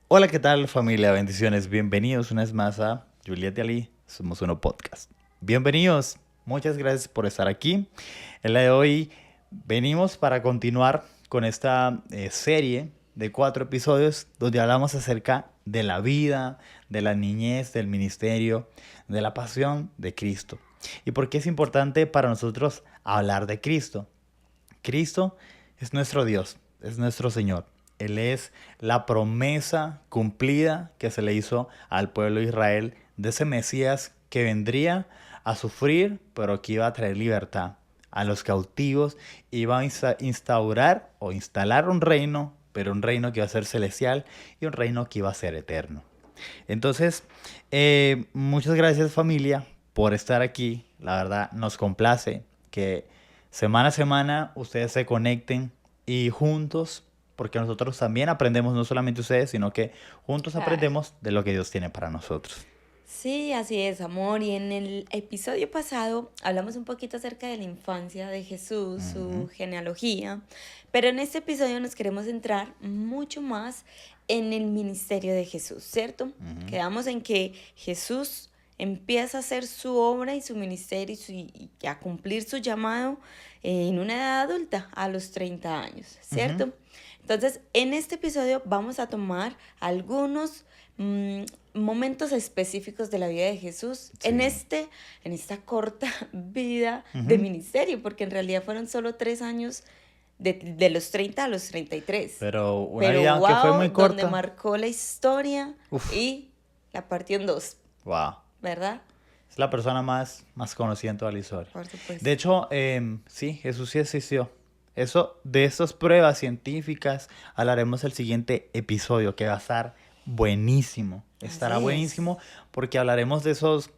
Hola, ¿qué tal familia? Bendiciones. Bienvenidos una vez más a Juliet y Ali, Somos Uno Podcast. Bienvenidos. Muchas gracias por estar aquí. El día de hoy venimos para continuar con esta serie de 4 episodios donde hablamos acerca de la vida, de la niñez, del ministerio, de la pasión de Cristo. ¿Y por qué es importante para nosotros hablar de Cristo? Cristo es nuestro Dios, es nuestro Señor. Él es la promesa cumplida que se le hizo al pueblo de Israel de ese Mesías que vendría a sufrir, pero que iba a traer libertad a los cautivos, iba a instaurar o instalar un reino, pero un reino que iba a ser celestial y un reino que iba a ser eterno. Entonces, muchas gracias familia por estar aquí. La verdad, nos complace que semana a semana ustedes se conecten y juntos, porque nosotros también aprendemos, no solamente ustedes, sino que juntos Claro. aprendemos de lo que Dios tiene para nosotros. Sí, así es, amor. Y en el episodio pasado hablamos un poquito acerca de la infancia de Jesús, Ujú, su genealogía, pero en este episodio nos queremos centrar mucho más en el ministerio de Jesús, ¿cierto? ujú. Quedamos en que Jesús empieza a hacer su obra y su ministerio y a cumplir su llamado en una edad adulta, a los 30 años, Ujú. ¿cierto? Entonces, en este episodio vamos a tomar algunos mm, momentos específicos de la vida de Jesús Sí. en esta corta vida de Ujú. ministerio, porque en realidad fueron solo 3 años de los 30 a los 33. Pero una Pero vida que fue wow, muy donde corta. marcó la historia Uf, y la partió en dos, wow. ¿verdad? Es la persona más conocida en toda la historia. Por De supuesto. hecho, sí, Jesús sí existió. De esas pruebas científicas hablaremos el siguiente episodio, que va a estar buenísimo. Estará Así es. buenísimo porque hablaremos de esos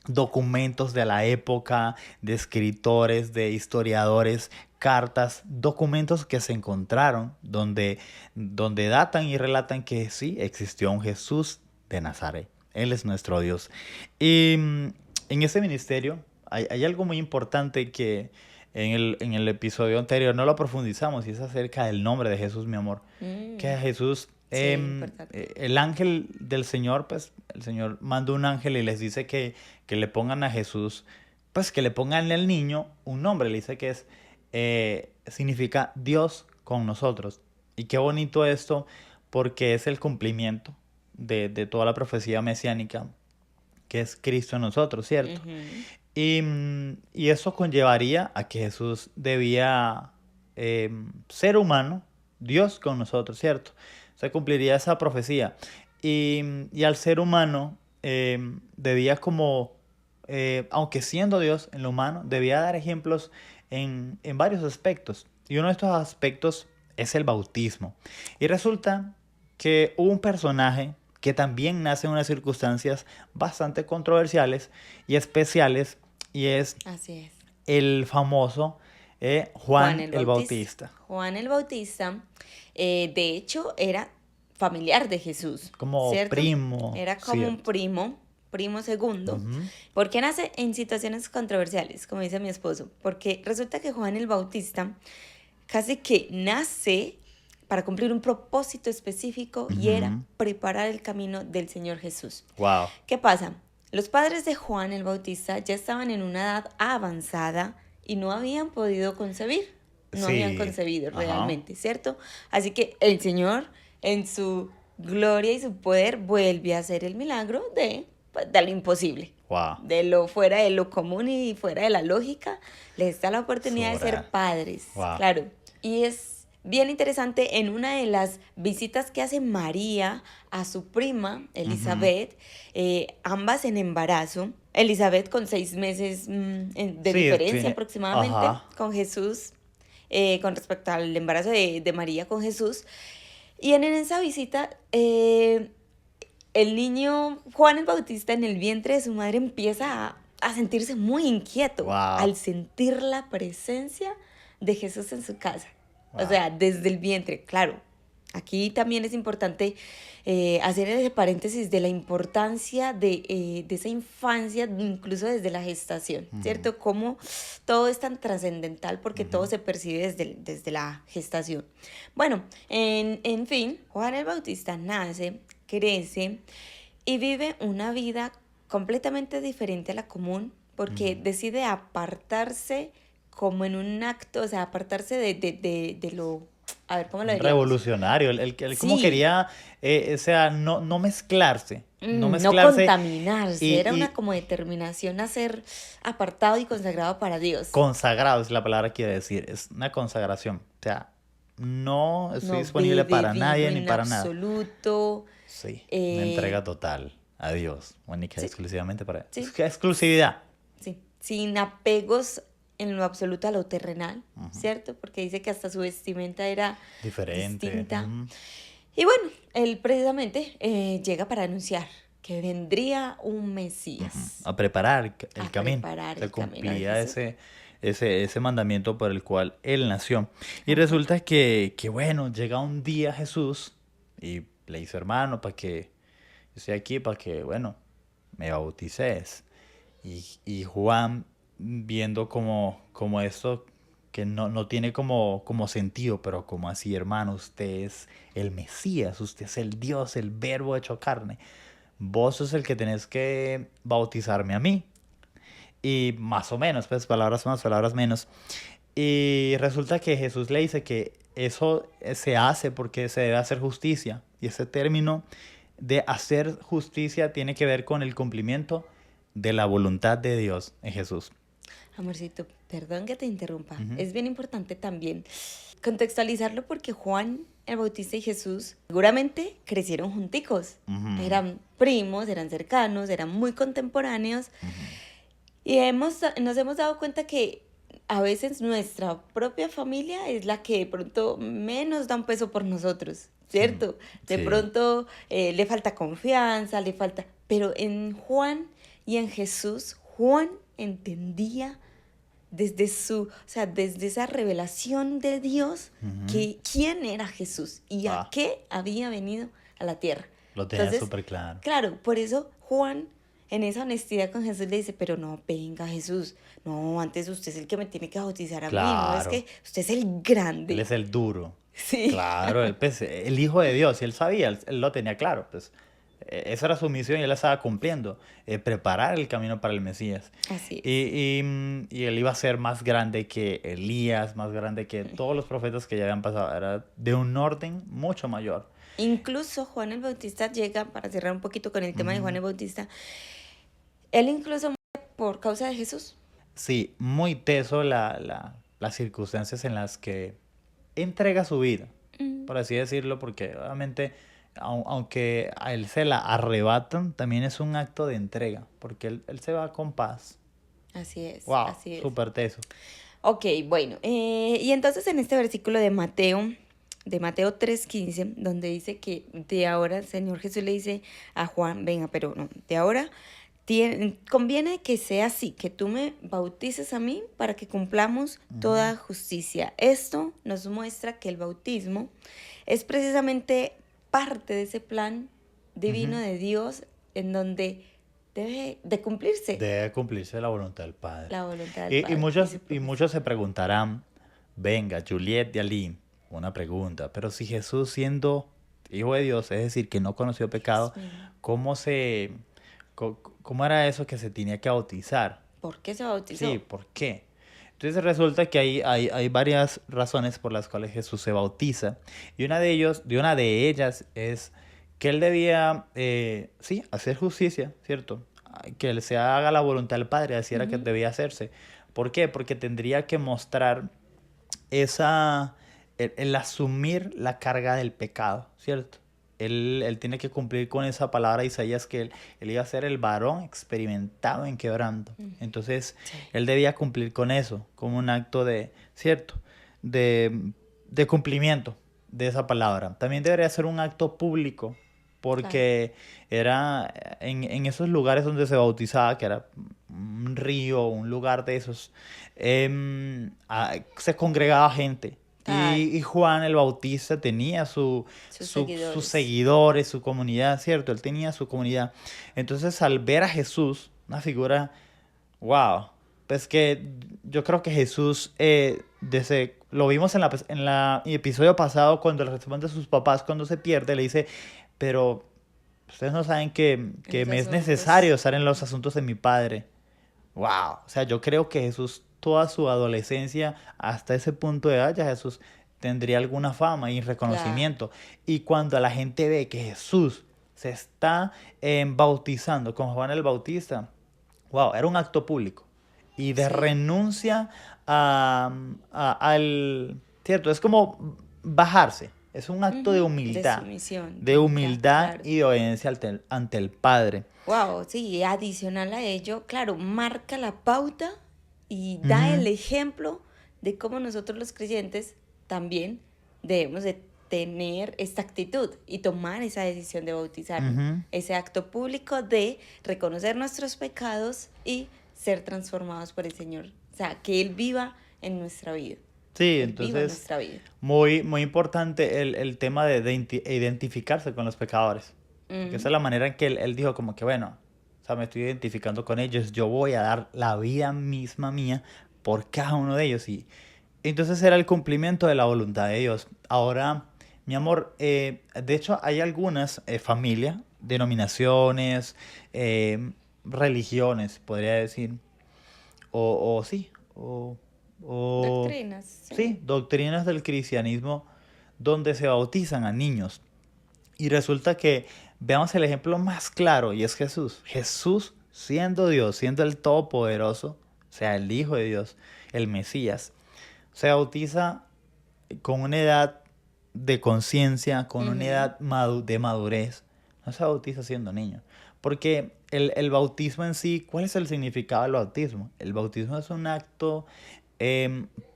documentos de la época, de escritores, de historiadores, cartas, documentos que se encontraron donde datan y relatan que sí existió un Jesús de Nazaret. Él es nuestro Dios. Y en ese ministerio hay algo muy importante que en el episodio anterior no lo profundizamos y es acerca del nombre de Jesús, mi amor. Que a Mm, Jesús, sí, importante. el ángel del Señor, pues el Señor manda un ángel y les dice que le pongan a Jesús, pues que le pongan al niño un nombre. Le dice que significa Dios con nosotros. Y qué bonito esto porque es el cumplimiento de toda la profecía mesiánica que es Cristo en nosotros, ¿cierto? Ujú. Y eso conllevaría a que Jesús debía ser humano, Dios con nosotros, ¿cierto? Se cumpliría esa profecía. Y al ser humano debía como, aunque siendo Dios en lo humano, debía dar ejemplos en varios aspectos. Y uno de estos aspectos es el bautismo. Y resulta que hubo un personaje que también nace en unas circunstancias bastante controversiales y especiales, y es Así es. el famoso Juan Juan el el Bautista. Bautista. Juan el Bautista, de hecho, era familiar de Jesús, Como ¿cierto? primo, Era como un cierto. primo segundo. Ujú. ¿Por qué nace en situaciones controversiales, como dice mi esposo? Porque resulta que Juan el Bautista casi que nace para cumplir un propósito específico y era Ujú. preparar el camino del Señor Jesús. Wow. ¿Qué pasa? Los padres de Juan el Bautista ya estaban en una edad avanzada y no habían podido concebir, no habían Sí. concebido Ajá. realmente, ¿cierto? Así que el Señor, en su gloria y su poder, vuelve a hacer el milagro de lo imposible, Wow. de lo fuera de lo común y fuera de la lógica. Les da la oportunidad de ser Sobra. padres, Wow. claro. Y es bien interesante en una de las visitas que hace María a su prima Ujú. Elizabeth, ambas en embarazo. Elizabeth con 6 meses de Sí, diferencia tiene. aproximadamente Ajá. con Jesús, con respecto al embarazo de María con Jesús. Y en esa visita, el niño Juan el Bautista en el vientre de su madre empieza a sentirse muy inquieto Wow. al sentir la presencia de Jesús en su casa. O Wow. sea, desde el vientre, claro. Aquí también es importante hacer ese paréntesis de la importancia de esa infancia, incluso desde la gestación, ¿cierto? Cómo todo es tan trascendental porque todo se percibe desde la gestación. Bueno, en fin, Juan el Bautista nace, crece y vive una vida completamente diferente a la común porque decide apartarse como en un acto, o sea, apartarse de lo... A ver, ¿cómo lo diríamos? Revolucionario. Él como Sí, quería, o sea, no mezclarse. No no mezclarse contaminarse, era una y como determinación a ser apartado y consagrado para Dios. consagrado es la palabra que quiere decir. Es una consagración. O sea, no estoy No disponible bebe para vino nadie ni en para nada. absoluto. Sí, una eh, entrega total a Dios, única y sí, exclusivamente para él. Es sí, que exclusividad. sí, sin apegos en lo absoluto a lo terrenal, ¿cierto? Porque dice que hasta su vestimenta era Diferente. distinta. Y bueno, él precisamente llega para anunciar que vendría un Mesías A preparar el a camino. preparar Se el camino de cumplía Jesús. ese mandamiento por el cual él nació. Y Ajá. resulta que bueno, llega un día Jesús y le dice, hermano, para que yo estoy aquí, para que, bueno, me bautices. Y Juan, viendo como esto que no tiene como sentido, pero como así, hermano, usted es el Mesías, usted es el Dios, el verbo hecho carne. Vos sos el que tenés que bautizarme a mí. Y más o menos, pues palabras más, palabras menos. Y resulta que Jesús le dice que eso se hace porque se debe hacer justicia. Y ese término de hacer justicia tiene que ver con el cumplimiento de la voluntad de Dios en Jesús. Amorcito, perdón que te interrumpa. Ujú, Es bien importante también contextualizarlo porque Juan el Bautista y Jesús seguramente crecieron junticos. ujú, Eran primos, eran cercanos, eran muy contemporáneos. Y nos hemos dado cuenta que a veces nuestra propia familia es la que de pronto menos da un peso por nosotros, ¿cierto? De sí, pronto le falta confianza, le falta... Pero en Juan y en Jesús, Juan entendía o sea, desde esa revelación de Dios, ujú. que quién era Jesús y a Ah, qué había venido a la tierra. lo tenía Entonces, súper claro. claro, por eso Juan, en esa honestidad con Jesús, le dice, pero no, venga Jesús, no, antes usted es el que me tiene que bautizar a mí, no es que Claro, usted es el él grande. es el duro. Sí, Claro, él, pues, el hijo de Dios, y él sabía, él lo tenía claro, pues esa era su misión y él la estaba cumpliendo, preparar el camino para el Mesías. así es. Y él iba a ser más grande que Elías, más grande que todos los profetas que ya habían pasado, era de un orden mucho mayor. Incluso Juan el Bautista llega, para cerrar un poquito con el tema de Juan Ujú. el Bautista, él incluso muere por causa de Jesús. Sí, muy teso las circunstancias en las que entrega su vida, Mm, por así decirlo, porque obviamente, aunque a él se la arrebatan, también es un acto de entrega, porque él se va con paz. así es, Wow, así es. súper teso. Ok, bueno, y entonces en este versículo de Mateo 3:15, donde dice que de ahora el Señor Jesús le dice a Juan, venga, pero no, de ahora conviene que sea así, que tú me bautices a mí para que cumplamos Ujú, toda justicia. Esto nos muestra que el bautismo es precisamente parte de ese plan divino ujú. de Dios en donde debe de cumplirse Debe cumplirse la voluntad del Padre. la voluntad del Y Padre y su y propósito. muchos se preguntarán, venga, Juliet de Ali, una pregunta, pero si Jesús siendo hijo de Dios, es decir, que no conoció Dios pecado, mío. ¿cómo cómo era eso que se tenía que bautizar? ¿Por qué se Sí, bautizó? ¿por qué? Entonces resulta que hay varias razones por las cuales Jesús se bautiza. Y una de ellas es que él debía, sí, hacer justicia, ¿cierto? Que él se haga la voluntad del Padre, así era que Ujú. debía hacerse. ¿Por qué? Porque tendría que mostrar el asumir la carga del pecado, ¿cierto? Él tiene que cumplir con esa palabra de Isaías que él iba a ser el varón experimentado en quebranto. Entonces, Sí, él debía cumplir con eso, como un acto de, ¿cierto? De cumplimiento de esa palabra. También debería ser un acto público, claro. porque era en esos lugares donde se bautizaba, que era un río, un lugar de esos, se congregaba gente. Tal, Y Juan el Bautista tenía sus sus seguidores. seguidores, su comunidad, ¿cierto? Él tenía su comunidad. Entonces, al ver a Jesús, una figura, wow, pues que yo creo que Jesús, lo vimos en la episodio pasado, cuando le responde a sus papás, cuando se pierde, le dice, pero ustedes no saben En que los me es asuntos. necesario estar en los asuntos de mi padre. Wow, o sea, yo creo que Jesús, toda su adolescencia, hasta ese punto de edad, ya Jesús tendría alguna fama y Claro, reconocimiento. Y cuando la gente ve que Jesús se está bautizando con Juan el Bautista, wow, era un acto público. Y de sí. renuncia al... Cierto, es como bajarse. Es un acto Ujú, de sumisión, de de humildad, humildad claro. y de obediencia ante el Padre. Wow, sí, adicional a ello, claro, marca la pauta y da Ujú, el ejemplo de cómo nosotros los creyentes también debemos de tener esta actitud y tomar esa decisión de bautizarnos, ujú. ese acto público de reconocer nuestros pecados y ser transformados por el Señor. O sea, que Él viva en nuestra vida, Sí, Él viva en entonces nuestra vida. muy importante el tema de identificarse con los pecadores. Porque esa Ujú. es la manera en que él dijo como que, bueno, o sea, me estoy identificando con ellos, yo voy a dar la vida misma mía por cada uno de ellos. Y entonces era el cumplimiento de la voluntad de Dios. Ahora, mi amor, de hecho hay algunas familias, denominaciones, eh, religiones, podría decir, o sí, o Doctrinas, sí. sí, doctrinas del cristianismo donde se bautizan a niños. Y resulta que veamos el ejemplo más claro y es Jesús. Jesús siendo Dios, siendo el Todopoderoso, o sea, el Hijo de Dios, el Mesías, se bautiza con una edad de conciencia, con una Ujú. edad de madurez. No se bautiza siendo niño. Porque el bautismo en sí, ¿cuál es el significado del bautismo? El bautismo es un acto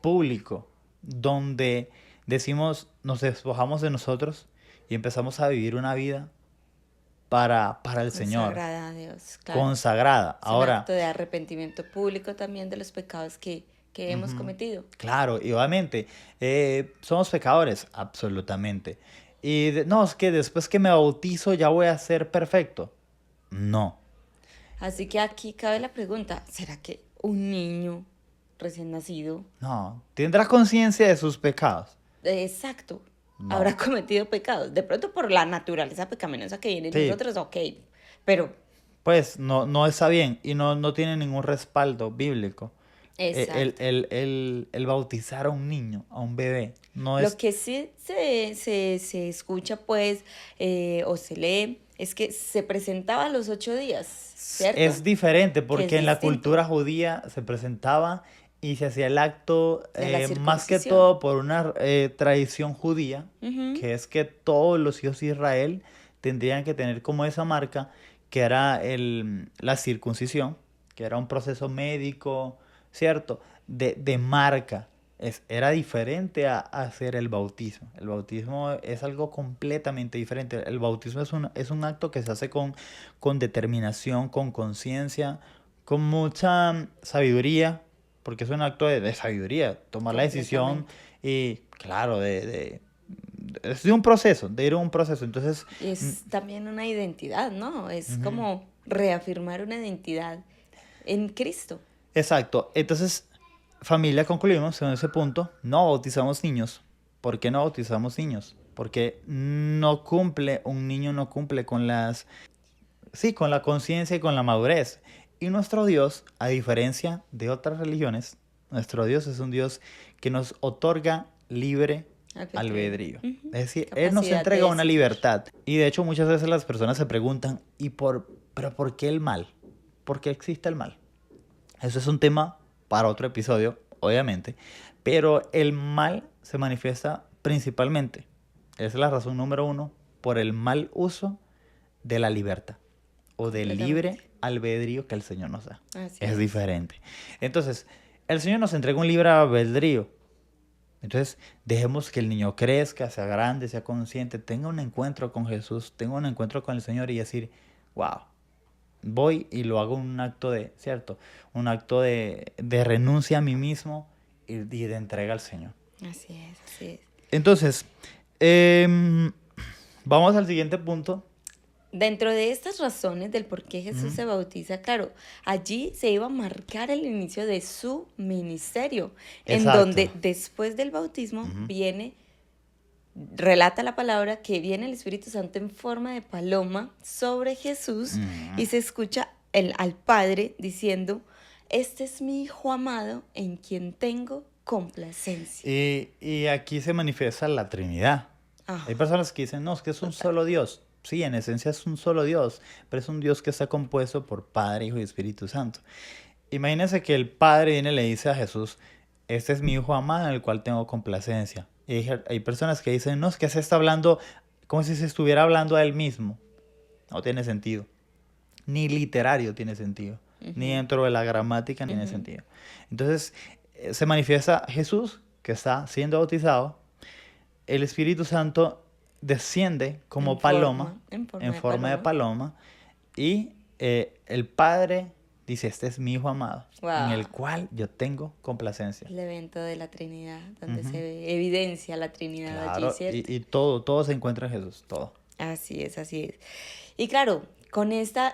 público donde decimos, nos despojamos de nosotros y empezamos a vivir una vida para el Señor, Consagrada a Dios, claro. consagrada. Es un Ahora, acto de arrepentimiento público también de los pecados que hemos ujú, cometido. claro, y obviamente, somos pecadores, absolutamente. Y no, es que después que me bautizo ya voy a ser perfecto. No, Así que aquí cabe la pregunta, ¿será que un niño recién nacido, no. ¿Tendrá conciencia de sus pecados? exacto, habrá No. cometido pecados? De pronto por la naturaleza pecaminosa que viene en Sí, nosotros, ok, pero pues no está bien y no tiene ningún respaldo bíblico. exacto. El bautizar a un niño, a un bebé, no Lo es, que sí se escucha, pues, o se lee, es que se presentaba a los 8 días, ¿cierto? es diferente Que es porque en la distinto cultura judía se presentaba y se hacía el acto de la más que circuncisión. todo por una tradición judía, Ujú. que es que todos los hijos de Israel tendrían que tener como esa marca, que era la circuncisión, que era un proceso médico, ¿cierto? De marca. Era diferente a hacer el bautismo. El bautismo es algo completamente diferente. El bautismo es un acto que se hace con determinación, con conciencia, con mucha sabiduría, porque es un acto de sabiduría, tomar la decisión Completamente. y, claro, es de un proceso, de ir a un proceso. Entonces, Y es también una identidad, ¿no? Es ujú, como reafirmar una identidad en Cristo. exacto. Entonces, familia, concluimos en ese punto, no bautizamos niños. ¿Por qué no bautizamos niños? Porque un niño no cumple con sí, con la conciencia y con la madurez. Y nuestro Dios, a diferencia de otras religiones, nuestro Dios es un Dios que nos otorga libre Albedrío. albedrío. Ujú. Es decir, Él nos Capacidad de entrega una decidir. libertad. Y de hecho muchas veces las personas se preguntan, pero por qué el mal? ¿Por qué existe el mal? Eso es un tema para otro episodio, obviamente. Pero el mal se manifiesta principalmente, esa es la razón número uno, por el mal uso de la libertad o del libre Completamente. albedrío que el Señor nos da. Así Es es. diferente. Entonces, el Señor nos entrega un libre albedrío. Entonces, dejemos que el niño crezca, sea grande, sea consciente, tenga un encuentro con Jesús, tenga un encuentro con el Señor y decir, wow, voy y lo hago un acto ¿cierto? Un acto de renuncia a mí mismo y de entrega al Señor. Así es, así es. Entonces, vamos al siguiente punto. Dentro de estas razones del por qué Jesús se bautiza, claro, allí se iba a marcar el inicio de su ministerio, en Exacto. donde después del bautismo viene, relata la palabra que viene el Espíritu Santo en forma de paloma sobre Jesús y se escucha al Padre diciendo, este es mi Hijo amado en quien tengo complacencia. Y aquí se manifiesta la Trinidad. Ah, Hay personas que dicen, no, es que es un total. solo Dios. Sí, en esencia es un solo Dios, pero es un Dios que está compuesto por Padre, Hijo y Espíritu Santo. Imagínense que el Padre viene y le dice a Jesús, este es mi Hijo amado en el cual tengo complacencia. Y hay personas que dicen, no, es que se está hablando como si se estuviera hablando a él mismo. No tiene sentido. Ni literario tiene sentido. Ni dentro de la gramática tiene sentido. Entonces, se manifiesta Jesús, que está siendo bautizado. El Espíritu Santo desciende como paloma, en forma de paloma, y el Padre dice, este es mi Hijo amado, en el Wow. cual yo tengo complacencia. El evento de la Trinidad, donde se evidencia la Trinidad allí, Claro, ¿cierto? y todo se encuentra en Jesús, todo. Así es, así es. Y claro, con esta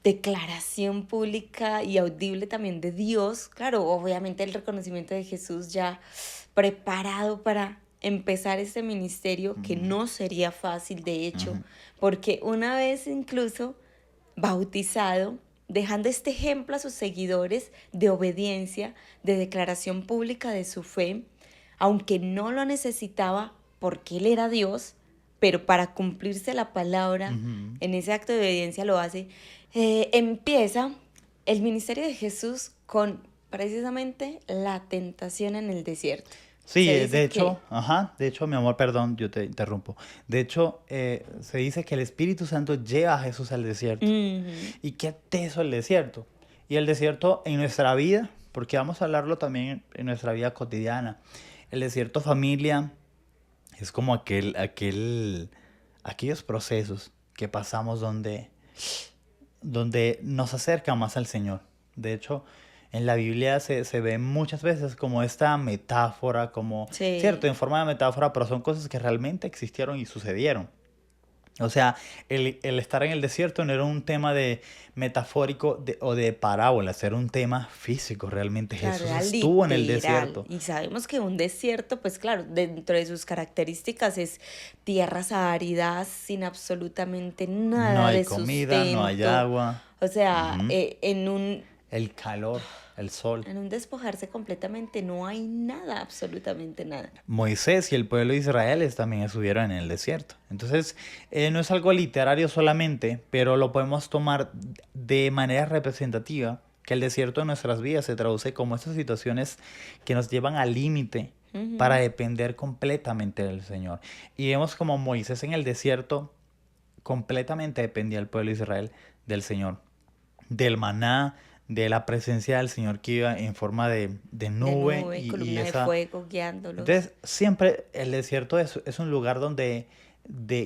declaración pública y audible también de Dios, claro, obviamente el reconocimiento de Jesús ya preparado para empezar este ministerio que no sería fácil, de hecho, porque una vez incluso bautizado, dejando este ejemplo a sus seguidores de obediencia, de declaración pública de su fe, aunque no lo necesitaba porque él era Dios, pero para cumplirse la palabra, en ese acto de obediencia lo hace, empieza el ministerio de Jesús con precisamente la tentación en el desierto. Sí, Se de dice que hecho, mi amor, perdón, yo te interrumpo. De hecho, se dice que el Espíritu Santo lleva a Jesús al desierto. ujú, Y qué teso el desierto. Y el desierto en nuestra vida, porque vamos a hablarlo también en nuestra vida cotidiana. El desierto familia es como aquellos procesos que pasamos donde nos acerca más al Señor. De hecho, en la Biblia se ve muchas veces como esta metáfora, como, cierto, sí, en forma de metáfora, pero son cosas que realmente existieron y sucedieron. O sea, el estar en el desierto no era un tema de metafórico o de parábolas, era un tema físico realmente. claro, Jesús era estuvo en el literal. desierto. Y sabemos que un desierto, pues claro, dentro de sus características es tierras áridas, sin absolutamente No nada hay de comida, no hay sustento. agua. O sea, Ujú. El calor, el sol. en un despojarse completamente no hay nada, absolutamente nada. Moisés y el pueblo de Israel también estuvieron en el desierto. Entonces, no es algo literario solamente, pero lo podemos tomar de manera representativa, que el desierto de nuestras vidas se traduce como estas situaciones que nos llevan al límite para Ujú. depender completamente del Señor. Y vemos como Moisés en el desierto completamente dependía del pueblo de Israel del Señor, del maná, de la presencia del Señor que iba en forma de De nube nube, y columna de esa... fuego guiándolos. Entonces, siempre el desierto es un lugar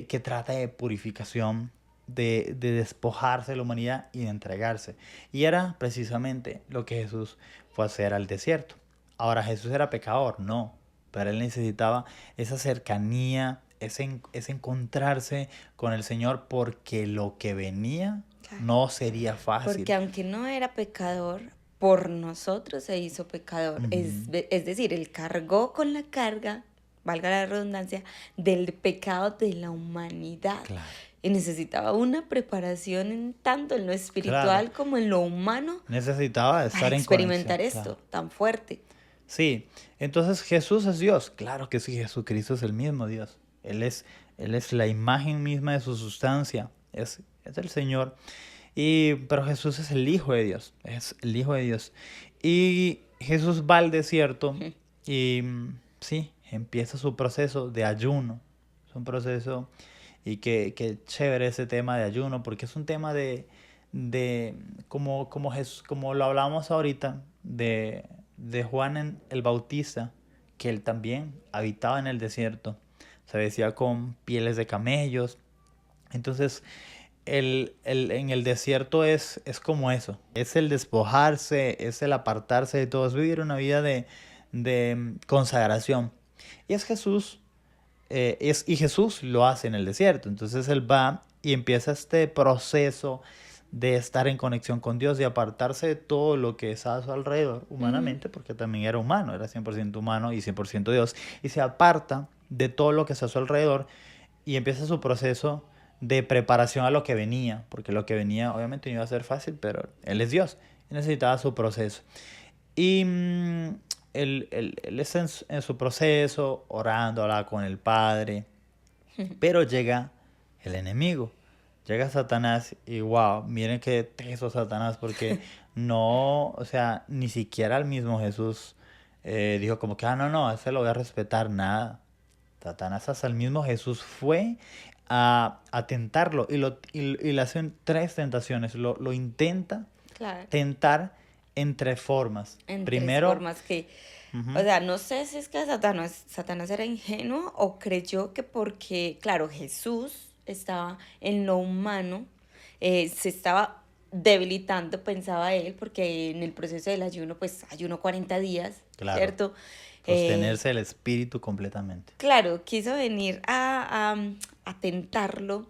que trata de purificación, de despojarse de la humanidad y de entregarse. Y era precisamente lo que Jesús fue a hacer al desierto. Ahora, ¿Jesús era pecador? No, pero él necesitaba esa cercanía, ese encontrarse con el Señor porque lo que venía Claro. no sería Porque fácil. aunque no era pecador, por nosotros se hizo pecador. Ujú. Es decir, él cargó con la carga, valga la redundancia, del pecado de la humanidad. Claro, Y necesitaba una preparación en tanto en lo claro. espiritual como en lo humano Necesitaba para estar en conexión, experimentar claro. esto tan fuerte. Sí, entonces Jesús es Dios. Claro que sí, Jesucristo es el mismo Dios. Él es la imagen misma de su sustancia. Es el Señor. Pero Jesús es el Hijo de Dios. Es el Hijo de Dios. Y Jesús va al desierto y sí, empieza su proceso de ayuno. Es un proceso y que chévere ese tema de ayuno porque es un tema de como Jesús, como lo hablamos ahorita, de Juan el Bautista, que él también habitaba en el desierto, se vestía con pieles de camellos. Entonces, en el desierto es como eso, es el despojarse, es el apartarse de todo, es vivir una vida de consagración. Y es Jesús, y Jesús lo hace en el desierto. Entonces él va y empieza este proceso de estar en conexión con Dios, de apartarse de todo lo que está a su alrededor humanamente, porque también era humano, era 100% humano y 100% Dios, y se aparta de todo lo que está a su alrededor y empieza su proceso de preparación a lo que venía, porque lo que venía obviamente no iba a ser fácil, pero Él es Dios y necesitaba su proceso. Y él está en su proceso, orando, hablaba con el Padre, pero llega el enemigo, llega Satanás y wow, miren qué teso Satanás, porque no, o sea, ni siquiera el mismo Jesús dijo como que, no, ese lo voy a respetar, nada. Satanás hasta el mismo Jesús fue a tentarlo y le hacen tres tentaciones. Lo intenta Claro. tentar en tres formas. En Primero, tres formas que, o sea, no sé si es que Satanás era ingenuo o creyó que porque, claro, Jesús estaba en lo humano, se estaba debilitando, pensaba él, porque en el proceso del ayuno, pues ayuno 40 días, claro, ¿cierto? sostenerse el espíritu completamente. Claro, quiso venir a tentarlo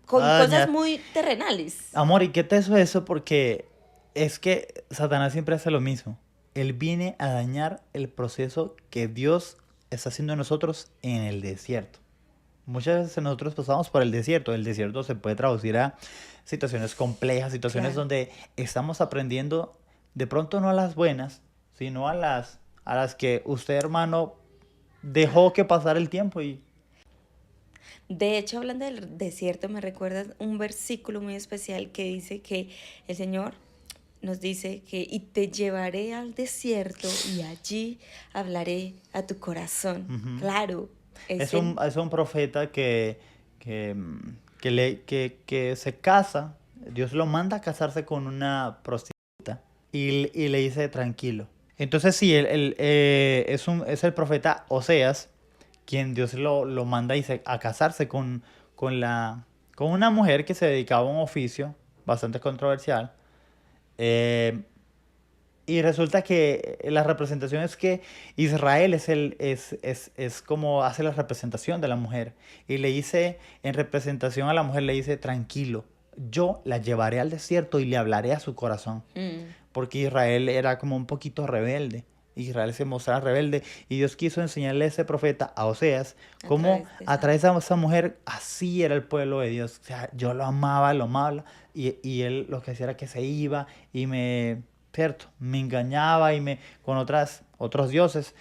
con Ah, cosas muy terrenales. amor, ¿y qué te hizo eso? Porque es que Satanás siempre hace lo mismo. Él viene a dañar el proceso que Dios está haciendo en nosotros en el desierto. Muchas veces nosotros pasamos por el desierto. El desierto se puede traducir a situaciones complejas, situaciones Claro. donde estamos aprendiendo de pronto no a las buenas, sino a las que usted, hermano, dejó que pasara el tiempo y... De hecho, hablando del desierto, me recuerdas un versículo muy especial que dice que el Señor nos dice que y te llevaré al desierto y allí hablaré a tu corazón. Ujú. Claro, Es un profeta que, que se casa, Dios lo manda a casarse con una prostituta y le dice tranquilo. Entonces sí, es el profeta Oseas quien Dios lo manda a casarse con una mujer que se dedicaba a un oficio bastante controversial. Eh, y resulta que la representación es que Israel es como hace la representación de la mujer. Y le dice, en representación a la mujer, le dice, tranquilo, yo la llevaré al desierto y le hablaré a su corazón. Porque Israel era como un poquito rebelde. Israel se mostraba rebelde y Dios quiso enseñarle a ese profeta, a Oseas, cómo a través de esa mujer así era el pueblo de Dios. O sea, yo lo amaba y él lo que hacía era que se iba y cierto, me engañaba con otros dioses.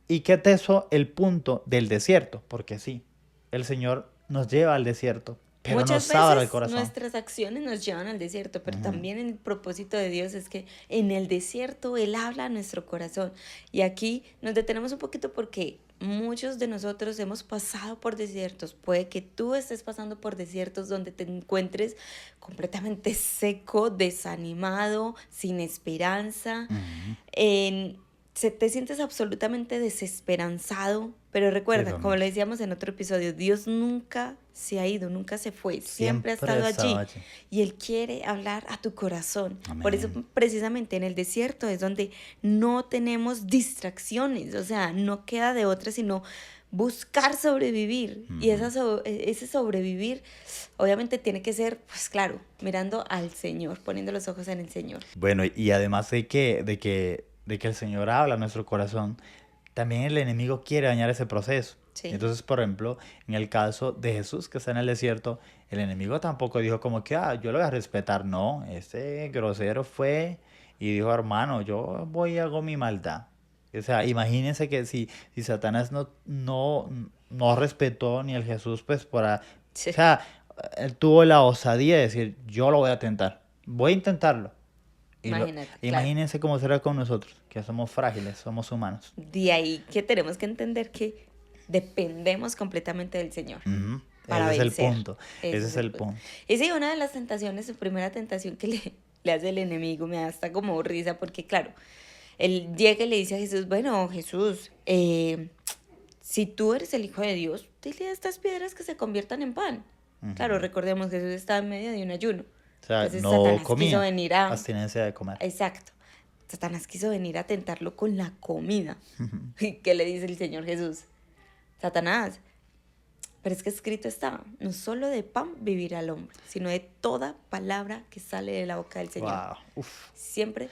Y qué teso el punto del desierto, porque sí, el Señor nos lleva al desierto, pero Muchas nos abra el veces corazón. nuestras acciones nos llevan al desierto, pero Ujú. también el propósito de Dios es que en el desierto Él habla a nuestro corazón. Y aquí nos detenemos un poquito porque muchos de nosotros hemos pasado por desiertos. Puede que tú estés pasando por desiertos donde te encuentres completamente seco, desanimado, sin esperanza, Ujú. te sientes absolutamente desesperanzado, pero recuerda, Eso como lo mismo. decíamos en otro episodio, Dios nunca se ha ido, nunca se fue, siempre ha Siempre estado estaba allí allí. y Él quiere hablar a tu corazón. Por eso Amén. precisamente en el desierto es donde no tenemos distracciones, o sea, no queda de otra sino buscar sobrevivir. Y ese sobrevivir obviamente tiene que ser, pues claro, mirando al Señor, poniendo los ojos en el Señor. Bueno, y además de que el Señor habla a nuestro corazón, también el enemigo quiere dañar ese proceso. Sí. Entonces, por ejemplo, en el caso de Jesús que está en el desierto, el enemigo tampoco dijo como que, yo lo voy a respetar. No, ese grosero fue y dijo, hermano, yo voy y hago mi maldad. O sea, imagínense que si Satanás no respetó ni el Jesús, pues Sí. o sea, él tuvo la osadía de decir, yo lo voy a tentar, voy a intentarlo. Imagínate, claro. Imagínense cómo será con nosotros, que somos frágiles, somos humanos. De ahí que tenemos que entender que dependemos completamente del Señor Ujú. para Ese es el vencer. punto. Ese es el punto. Y sí, una de las tentaciones, su primera tentación que le hace el enemigo, me da hasta como risa, porque claro, él llega y le dice a Jesús, bueno, Jesús, si tú eres el Hijo de Dios, dile a estas piedras que se conviertan en pan. Claro, recordemos que Jesús estaba en medio de un ayuno. O sea, Entonces no Satanás quiso comía. venir a... Abstinencia de comer. Exacto. Satanás quiso venir a tentarlo con la comida. ¿Y qué le dice el Señor Jesús? Satanás, pero es que escrito está, no solo de pan vivirá el hombre, sino de toda palabra que sale de la boca del Señor. Wow. Uf. Siempre,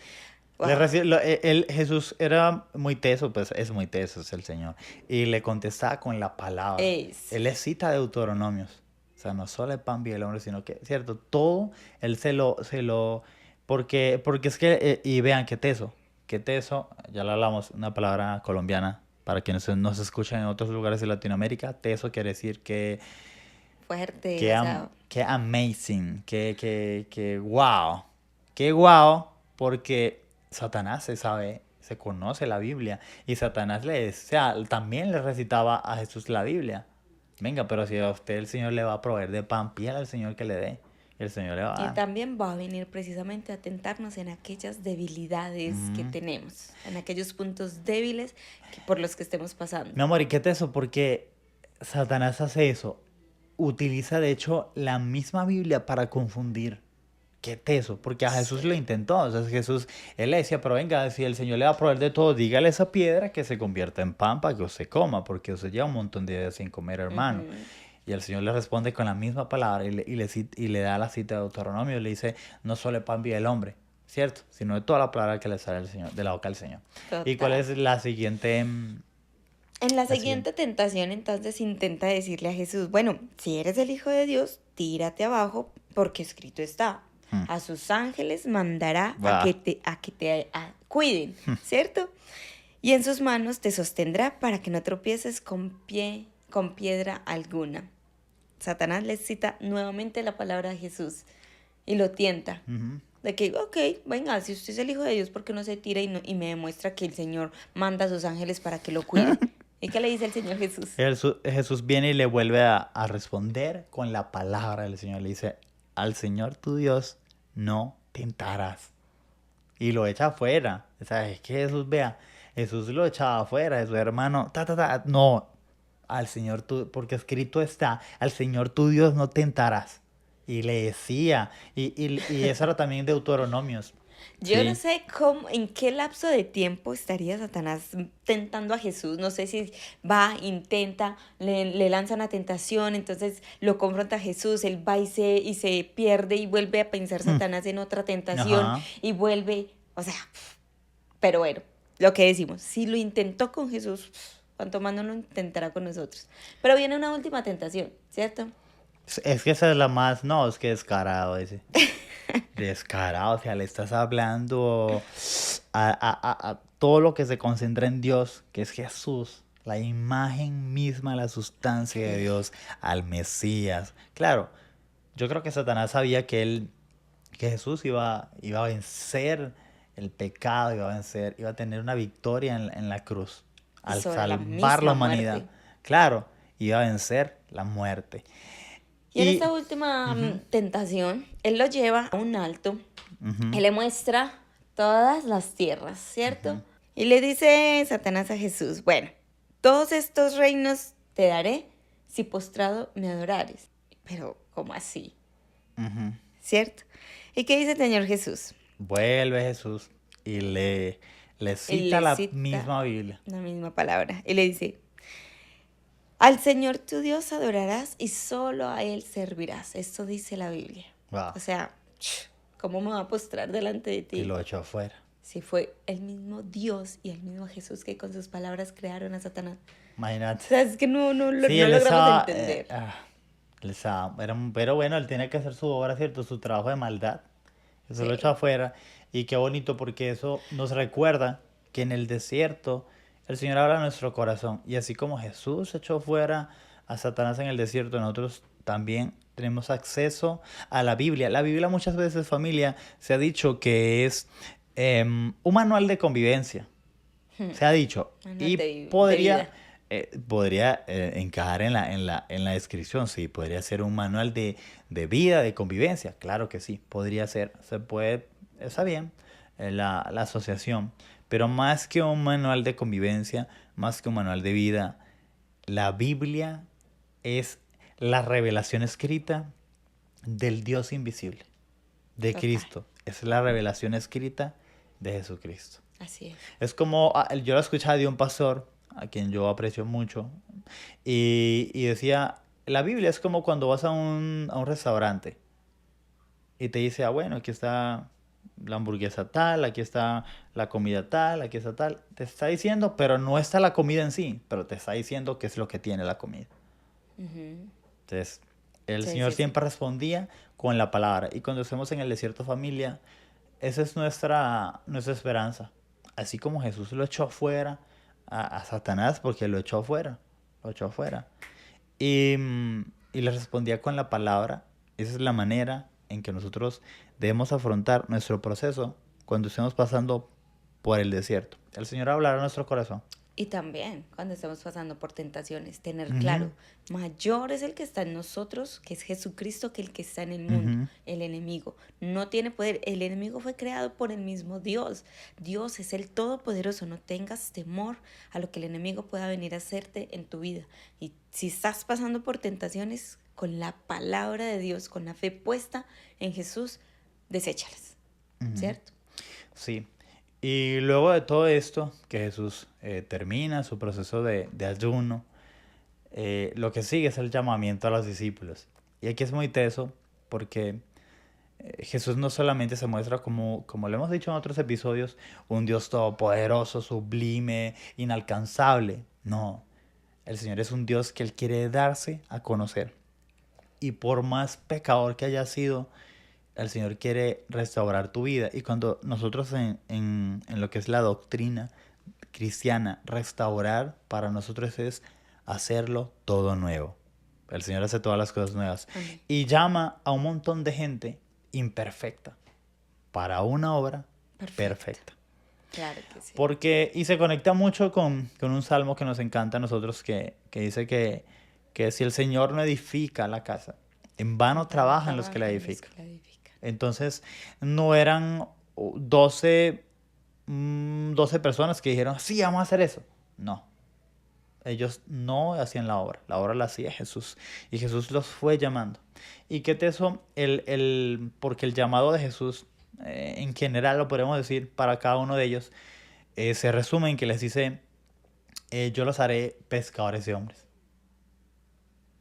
Le wow, Jesús era muy teso, pues es muy teso, es el Señor. Y le contestaba con la palabra. es, Él le cita Deuteronomios. O sea, no solo el pan vive el hombre, sino que, cierto, todo él porque es que, y vean qué teso, ya lo hablamos, una palabra colombiana, para quienes nos escuchan en otros lugares de Latinoamérica, teso quiere decir fuerte, o sea, que amazing, que wow, porque Satanás se conoce la Biblia, y Satanás también le recitaba a Jesús la Biblia. Venga, pero si a usted el Señor le va a proveer de pan, pídale al Señor que le dé, y el Señor le va a y dar. también va a venir precisamente a tentarnos en aquellas debilidades que tenemos, en aquellos puntos débiles por los que estemos pasando. Mi amor, ¿y qué es eso? Porque Satanás hace eso. Utiliza, de hecho, la misma Biblia para confundir. Qué teso, porque a Jesús lo Sí. intentó. O sea, Jesús, él le decía, pero venga, si el Señor le va a proveer de todo, dígale a esa piedra que se convierta en pan para que usted coma, porque usted lleva un montón de días sin comer, hermano. Ujú. Y el Señor le responde con la misma palabra y le da la cita de Deuteronomio. Le dice, no solo el pan vive el hombre, ¿cierto? Sino de toda la palabra que le sale del Señor, de la boca del Señor. ¿Y cuál Total. es la siguiente? En la La siguiente. siguiente tentación, entonces intenta decirle a Jesús, bueno, si eres el Hijo de Dios, tírate abajo, porque escrito está, a sus ángeles mandará Va. a que te cuiden, ¿cierto? Y en sus manos te sostendrá para que no tropieces con piedra alguna. Satanás le cita nuevamente la palabra de Jesús y lo tienta. Ujú. De que, ok, venga, si usted es el Hijo de Dios, ¿por qué no se tira y me demuestra que el Señor manda a sus ángeles para que lo cuiden? ¿Y qué le dice el Señor Jesús? Jesús viene y le vuelve a responder con la palabra del Señor. Le dice, al Señor tu Dios no tentarás. Y lo echa afuera. O sea, es que Jesús lo echaba afuera de su hermano. No, al Señor porque escrito está, al Señor tu Dios no tentarás. Y le decía, y eso era también Deuteronomios. Yo no Sí. sé cómo, en qué lapso de tiempo estaría Satanás tentando a Jesús. No sé si va, intenta, le lanza una tentación, entonces lo confronta a Jesús, él va y se pierde y vuelve a pensar Satanás en otra tentación Ajá. y vuelve, o sea, pero bueno, lo que decimos, si lo intentó con Jesús, cuanto más no lo intentará con nosotros. Pero viene una última tentación, ¿cierto? Es que esa es la más, no, es que descarado ese. Descarado, o sea, le estás hablando a todo lo que se concentra en Dios, que es Jesús, la imagen misma, la sustancia de Dios, al Mesías. Claro, yo creo que Satanás sabía que Jesús iba a vencer el pecado, iba a tener una victoria en la cruz, Y al sobre la salvar la misma humanidad. muerte. Claro, iba a vencer la muerte. Y en Y esta última tentación, él lo lleva a un alto, él le muestra todas las tierras, ¿cierto? Y le dice Satanás a Jesús, bueno, todos estos reinos te daré si postrado me adorares. Pero, ¿cómo así? ujú, ¿Cierto? ¿Y qué dice el Señor Jesús? vuelve Jesús y le Él cita le la cita misma Biblia. la misma palabra. Y le dice, al Señor tu Dios adorarás y solo a Él servirás. Esto dice la Biblia. Wow. O sea, ¿cómo me va a postrar delante de Y ti? lo echó afuera. Si fue el mismo Dios y el mismo Jesús que con sus palabras crearon a Satanás. O Imagínate. sea, es que no Sí, no él logramos estaba. entender. Pero bueno, él tiene que hacer su obra, ¿cierto? Su trabajo de maldad. Eso lo echó Sí, afuera. Y qué bonito porque eso nos recuerda que en el desierto el Señor habla a nuestro corazón. Y así como Jesús echó fuera a Satanás en el desierto, nosotros también tenemos acceso a la Biblia. La Biblia muchas veces, familia, se ha dicho que es un manual de convivencia. Se ha dicho. manual Y de podría, vida. podría encajar en la descripción, sí. Podría ser un manual de vida, de convivencia. Claro que sí, podría ser. Se puede, está bien la asociación. Pero más que un manual de convivencia, más que un manual de vida, la Biblia es la revelación escrita del Dios invisible, de Total. Cristo. Es la revelación escrita de Jesucristo. Así es. Es como, yo lo escuchaba de un pastor, a quien yo aprecio mucho, y decía, la Biblia es como cuando vas a un restaurante y te dice, bueno, aquí está la hamburguesa tal, aquí está la comida tal, aquí está tal. Te está diciendo, pero no está la comida en sí, pero te está diciendo qué es lo que tiene la comida. Ujú. Entonces, el Sí, Señor sí, sí. siempre respondía con la palabra. Y cuando estemos en el desierto, familia, esa es nuestra esperanza. Así como Jesús lo echó fuera a Satanás, porque lo echó fuera, lo echó fuera. Y le respondía con la palabra. Esa es la manera en que nosotros debemos afrontar nuestro proceso cuando estemos pasando por el desierto. El Señor hablará a nuestro corazón. Y también cuando estamos pasando por tentaciones, tener Ujú, claro, mayor es el que está en nosotros, que es Jesucristo, que el que está en el mundo, ujú, el enemigo. No tiene poder, el enemigo fue creado por el mismo Dios. Dios es el Todopoderoso, no tengas temor a lo que el enemigo pueda venir a hacerte en tu vida. Y si estás pasando por tentaciones, con la palabra de Dios, con la fe puesta en Jesús, deséchalas, ujú. ¿cierto? Sí. Y luego de todo esto, que Jesús termina su proceso de ayuno, lo que sigue es el llamamiento a los discípulos. Y aquí es muy teso porque Jesús no solamente se muestra como lo hemos dicho en otros episodios, un Dios todopoderoso, sublime, inalcanzable. No, el Señor es un Dios que Él quiere darse a conocer. Y por más pecador que haya sido, el Señor quiere restaurar tu vida. Y cuando nosotros en lo que es la doctrina cristiana, restaurar para nosotros es hacerlo todo nuevo. El Señor hace todas las cosas nuevas. Amén. Y llama a un montón de gente imperfecta para una obra Perfecto. perfecta. Claro que sí. Porque, y se conecta mucho con un salmo que nos encanta a nosotros que dice que si el Señor no edifica la casa, en vano Vano trabajan los que la trabajan los edifican. que la edifican. Entonces, no eran 12 12 personas que dijeron, sí, vamos a hacer eso. No, ellos no hacían la obra la hacía Jesús. Y Jesús los fue llamando. ¿Y qué teso? Porque el llamado de Jesús, en general lo podemos decir para cada uno de ellos, se resume en que les dice, yo los haré pescadores de hombres.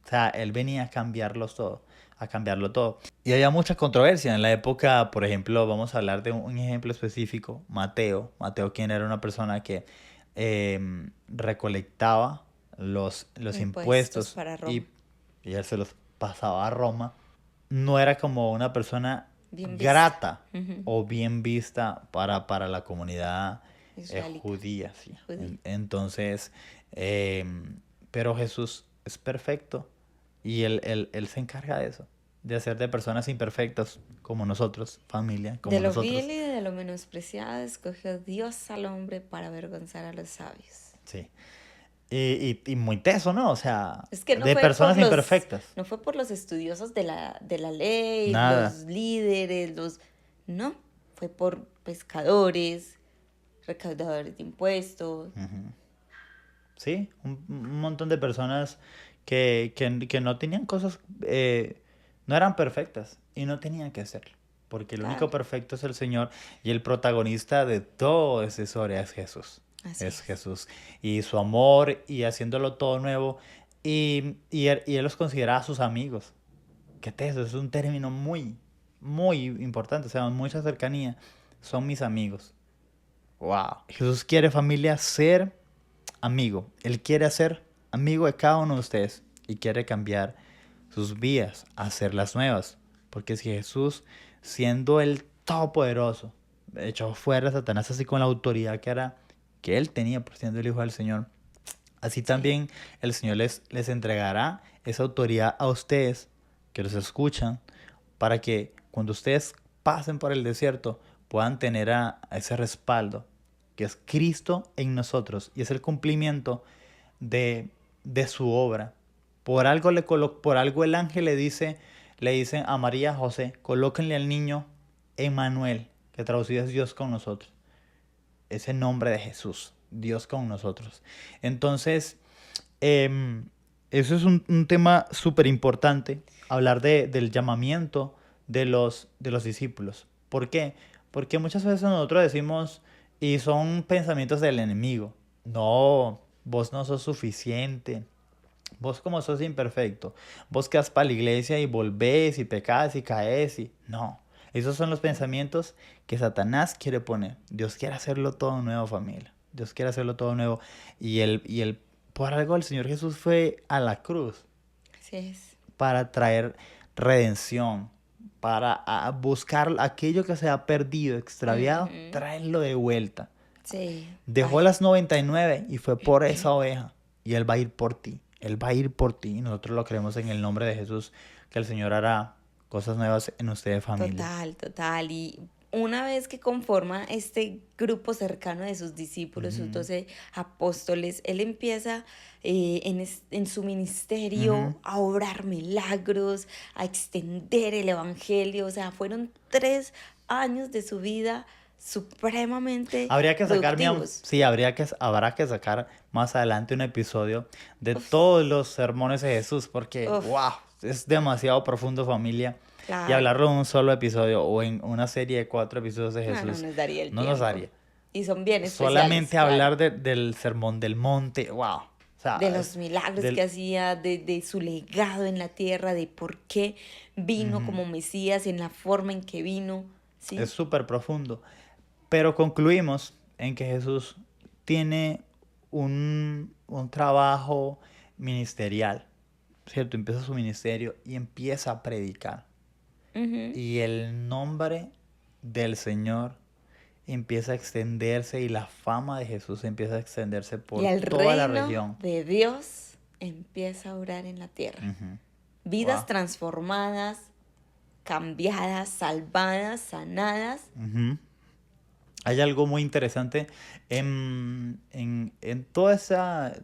O sea, él venía a cambiarlos todo, a cambiarlo todo. Y había mucha controversia en la época, por ejemplo, vamos a hablar de un ejemplo específico, Mateo. Mateo, quien era una persona que recolectaba los Impuestos impuestos para Roma. y él se los pasaba a Roma. No era como una persona Bien vista. grata Ujú. o bien vista para la comunidad Israelita. judía, sí. Judía. Entonces, pero Jesús es perfecto y él se encarga de eso, de hacer de personas imperfectas como nosotros, familia, De como lo vil nosotros. y de lo menospreciado escogió Dios al hombre para avergonzar a los sabios. Sí. Y muy teso, ¿no? O sea, Es que de personas imperfectas. no fue por los estudiosos de la ley, Nada. los líderes, no, fue por pescadores, recaudadores de impuestos. Ujú. Sí, un montón de personas que no tenían cosas, no eran perfectas y no tenían que hacerlo. Porque el único Claro, perfecto es el Señor y el protagonista de toda esa historia es Jesús. así Es es. Jesús. Y su amor y haciéndolo todo nuevo. Y él los consideraba sus amigos. Que eso es un término muy, muy importante. O sea, mucha cercanía. Son mis amigos. Wow. Jesús quiere, familia, ser amigo. Él quiere ser amigo de cada uno de ustedes y quiere cambiar sus vidas, hacerlas nuevas. Porque si Jesús, siendo el todopoderoso, echó fuera a Satanás así con la autoridad que él tenía por siendo el Hijo del Señor, así Sí, también el Señor les entregará esa autoridad a ustedes que los escuchan para que cuando ustedes pasen por el desierto puedan tener a ese respaldo que es Cristo en nosotros y es el cumplimiento de su obra. Por algo el ángel le dice a María y a José, colóquenle al niño Emmanuel, que traducido es Dios con nosotros. Ese nombre de Jesús, Dios con nosotros. Entonces, eso es un tema súper importante, hablar del llamamiento de los discípulos. ¿Por qué? Porque muchas veces nosotros decimos, y son pensamientos del enemigo, no, vos no sos suficiente, vos como sos imperfecto, vos que vas para la iglesia y volvés y pecás y caes y... No, esos son los pensamientos que Satanás quiere poner. Dios quiere hacerlo todo nuevo, familia. Dios quiere hacerlo todo nuevo. Por algo el Señor Jesús fue a la cruz Así es. para traer redención, para buscar aquello que se ha perdido, extraviado, Ujú. traerlo de vuelta. Sí. Dejó Ay, las 99 y fue por esa oveja. Y Él va a ir por ti. Él va a ir por ti. Y nosotros lo creemos en el nombre de Jesús, que el Señor hará cosas nuevas en ustedes, familia. total, total. Y una vez que conforma este grupo cercano de sus discípulos, sus Ujú, 12 apóstoles, él empieza en su ujú. ministerio a obrar milagros, a extender el evangelio. O sea, fueron 3 años de su vida supremamente Habría que sacar, productivos. sí, habrá que sacar más adelante un episodio de Uf, todos los sermones de Jesús, porque, uf, wow, es demasiado profundo, familia. Y claro. hablarlo en un solo episodio o en una serie de 4 episodios de No, no Jesús nos daría el no nos tiempo. haría. Y son bien especiales, Solamente claro. hablar del sermón del monte, wow. O De sea, los milagros que del, hacía, de su legado en la tierra, de por qué vino ujú, como Mesías, en la forma en que vino, es ¿sí? súper profundo. Pero concluimos en que Jesús tiene un trabajo ministerial, ¿cierto? Empieza su ministerio y empieza a predicar. Ujú. Y el nombre del Señor empieza a extenderse y la fama de Jesús empieza a extenderse Y por el toda la reino región. de Dios empieza a orar en la tierra. Ujú. Vidas Wow. transformadas, cambiadas, salvadas, sanadas. Ujú. Hay algo muy interesante en todo ese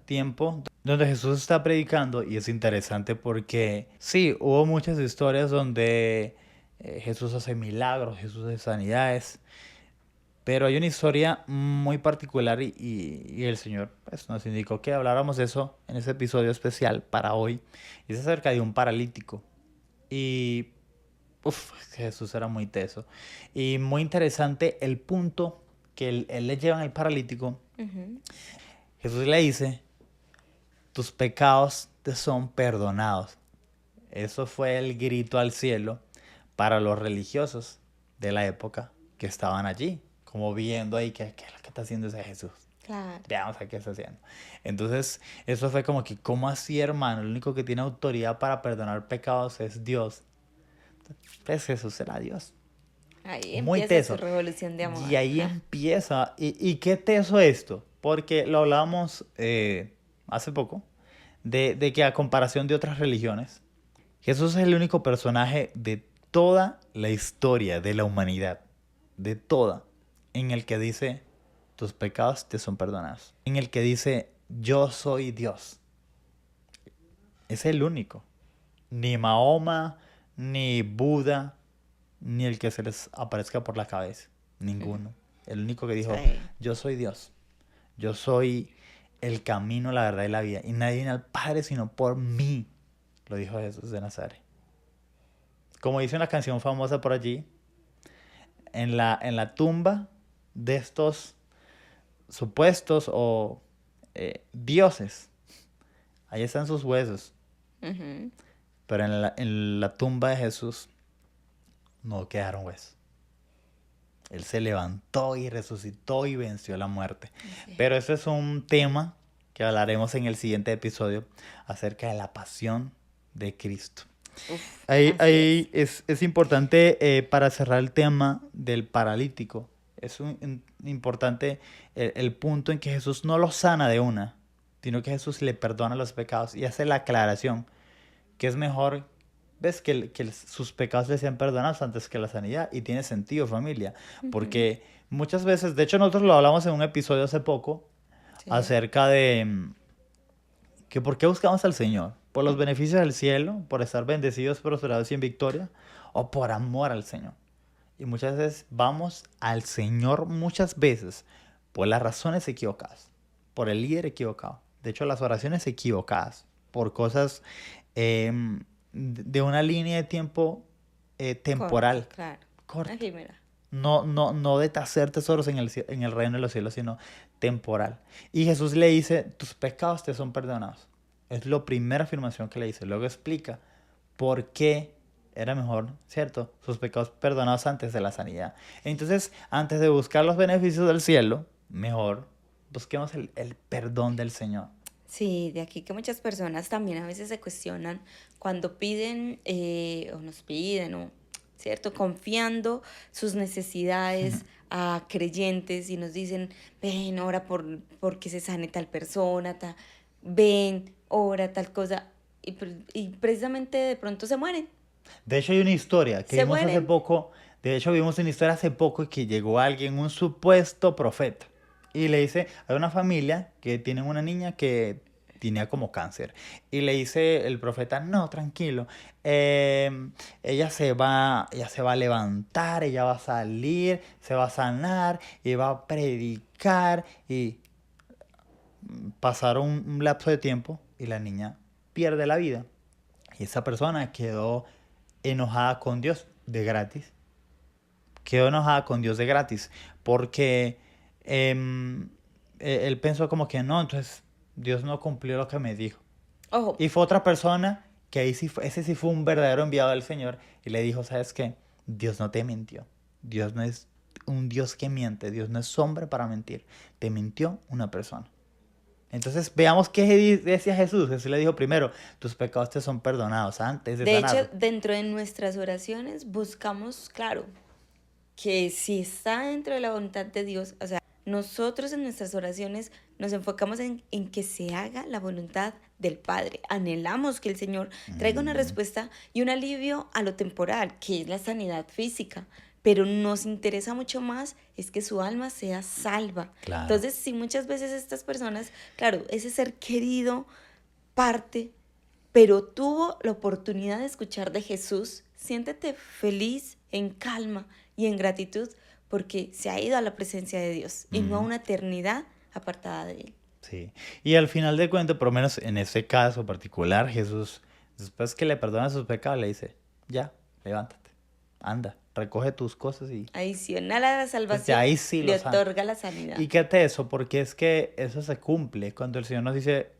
tiempo donde Jesús está predicando y es interesante porque sí, hubo muchas historias donde Jesús hace milagros, Jesús hace sanidades, pero hay una historia muy particular y el Señor pues, nos indicó que habláramos de eso en ese episodio especial para hoy. Y es acerca de un paralítico. Y uf, Jesús era muy teso. Y muy interesante el punto que él le lleva al paralítico. Ujú. Jesús le dice, tus pecados te son perdonados. Eso fue el grito al cielo para los religiosos de la época que estaban allí, como viendo ahí qué es lo que está haciendo ese Jesús. Claro. Veamos a qué está haciendo. Entonces, eso fue como que, ¿cómo así, hermano? El único que tiene autoridad para perdonar pecados es Dios. Pues Jesús era Dios. Ahí Muy empieza su teso. revolución de Y amor. ahí Ja. empieza. ¿Y qué teso esto? Porque lo hablábamos hace poco, de que a comparación de otras religiones, Jesús es el único personaje de toda la historia de la humanidad, de toda, en el que dice, tus pecados te son perdonados. En el que dice, yo soy Dios. Es el único. Ni Mahoma, ni Buda, ni el que se les aparezca por la cabeza. Ninguno. El único que dijo, Sí. yo soy Dios. Yo soy el camino, la verdad y la vida. Y nadie viene al Padre sino por mí. Lo dijo Jesús de Nazaret. Como dice una canción famosa por allí, en la tumba de estos supuestos o dioses, ahí están sus huesos. Ujú. Pero en la tumba de Jesús no quedaron huesos. Él se levantó y resucitó y venció la muerte. Así es. Pero ese es un tema que hablaremos en el siguiente episodio acerca de la pasión de Cristo. Uf, Ahí, así es. ahí es importante para cerrar el tema del paralítico. Es importante el punto en que Jesús no lo sana de una, sino que Jesús le perdona los pecados y hace la aclaración que es mejor, ves, que sus pecados le sean perdonados antes que la sanidad. Y tiene sentido, familia, Ujú. porque muchas veces, de hecho nosotros lo hablamos en un episodio hace poco, Sí. acerca de que por qué buscamos al Señor, por los beneficios del cielo, por estar bendecidos, prosperados y en victoria, o por amor al Señor. Y muchas veces vamos al Señor muchas veces por las razones equivocadas, por el líder equivocado. De hecho, las oraciones equivocadas, por cosas de una línea de tiempo Corta, temporal claro. corta. Efímera. No de hacer tesoros en el reino de los cielos, sino temporal. Y Jesús le dice, tus pecados te son perdonados. Es la primera afirmación que le dice. Luego explica por qué era mejor, ¿cierto? Sus pecados perdonados antes de la sanidad. Entonces, antes de buscar los beneficios del cielo, mejor busquemos el perdón del Señor. Sí, de aquí que muchas personas también a veces se cuestionan cuando piden o nos piden, o, ¿cierto? Confiando sus necesidades a creyentes y nos dicen, ven, ora por que se sane tal persona, ven, ora tal cosa. Y precisamente de pronto se mueren, De hecho, hay una historia que se vimos hace mueren. poco. De hecho, vimos una historia hace poco que llegó alguien, un supuesto profeta. Y le dice, hay una familia que tiene una niña que tenía como cáncer. Y le dice el profeta, no, tranquilo. Ella se va a levantar, ella va a salir, se va a sanar y va a predicar. Y pasaron un lapso de tiempo y la niña pierde la vida. Y esa persona quedó enojada con Dios de gratis. Quedó enojada con Dios de gratis. Porque él pensó como que no, entonces Dios no cumplió lo que me dijo. Ojo, Y fue otra persona que ahí sí ese sí fue un verdadero enviado del Señor. Y le dijo, ¿sabes qué? Dios no te mintió. Dios no es un Dios que miente. Dios no es hombre para mentir. Te mintió una persona. Entonces veamos qué decía Jesús. Jesús le dijo primero, tus pecados te son perdonados antes de de hecho, sanarlo. dentro de nuestras oraciones buscamos, claro, que si está dentro de la voluntad de Dios, o sea, nosotros en nuestras oraciones nos enfocamos en que se haga la voluntad del Padre. Anhelamos que el Señor traiga una Mm, respuesta y un alivio a lo temporal, que es la sanidad física. Pero nos interesa mucho más es que su alma sea salva. claro. Entonces, si muchas veces estas personas, claro, ese ser querido parte, pero tuvo la oportunidad de escuchar de Jesús, siéntete feliz, en calma y en gratitud porque se ha ido a la presencia de Dios y no a Ujú, una eternidad apartada de Él. sí. Y al final de cuentas, por lo menos en ese caso particular, Jesús, después que le perdona sus pecados, le dice, ya, levántate, anda, recoge tus cosas y Adicional a la desde salvación, ahí sí le lo sana. otorga la sanidad. Y quédate eso, porque es que eso se cumple cuando el Señor nos dice,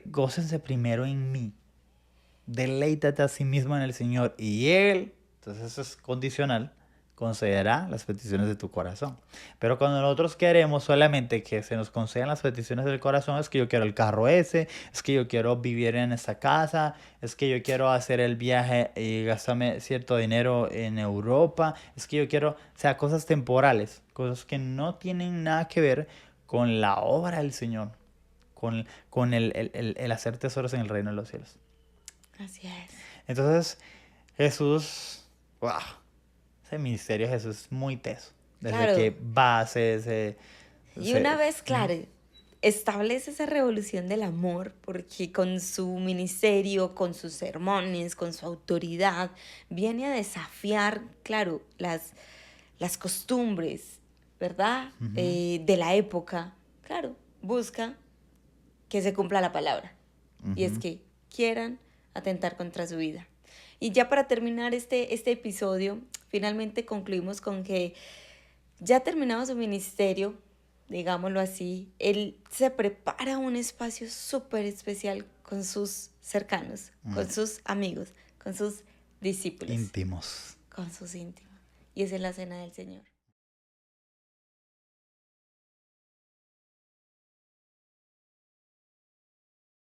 gócense primero en mí, deleítate a sí mismo en el Señor y Él, entonces eso es condicional, concederá las peticiones de tu corazón. Pero cuando nosotros queremos solamente que se nos concedan las peticiones del corazón, es que yo quiero el carro ese, es que yo quiero vivir en esta casa, es que yo quiero hacer el viaje y gastarme cierto dinero en Europa, es que yo quiero, o sea, cosas temporales, cosas que no tienen nada que ver con la obra del Señor, con el hacer tesoros en el reino de los cielos. Así es. Entonces, Jesús, wow, ese ministerio de Jesús es muy teso. Desde Claro. que va, se, Y una se- vez, claro, establece esa revolución del amor, porque con su ministerio, con sus sermones, con su autoridad, viene a desafiar, claro, las costumbres, ¿verdad? Ujú, De la época. Claro, busca que se cumpla la palabra. Y es ujú. que quieran atentar contra su vida. Y ya para terminar este episodio, finalmente concluimos con que ya terminado su ministerio, digámoslo así, él se prepara un espacio súper especial con sus cercanos, con sus amigos, con sus discípulos, Íntimos. con sus íntimos. Y esa es la cena del Señor.